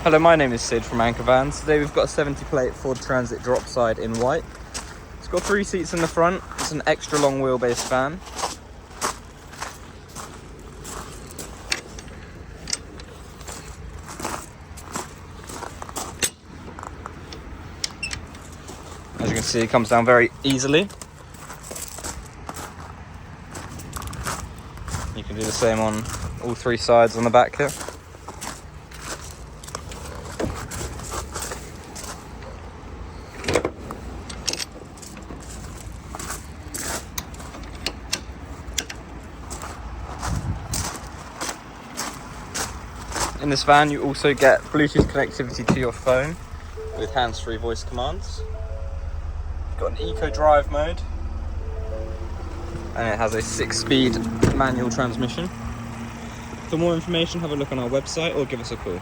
Hello, my name is Sid from Anchor Vans. Today we've got a 70 plate Ford Transit Dropside in white. It's got 3 seats in the front. It's an extra long wheelbase van. As you can see, it comes down very easily. You can do the same on all 3 sides on the back here. In this van you also get Bluetooth connectivity to your phone with hands-free voice commands. You've got an eco drive mode and it has a 6-speed manual transmission. For more information, have a look on our website or give us a call.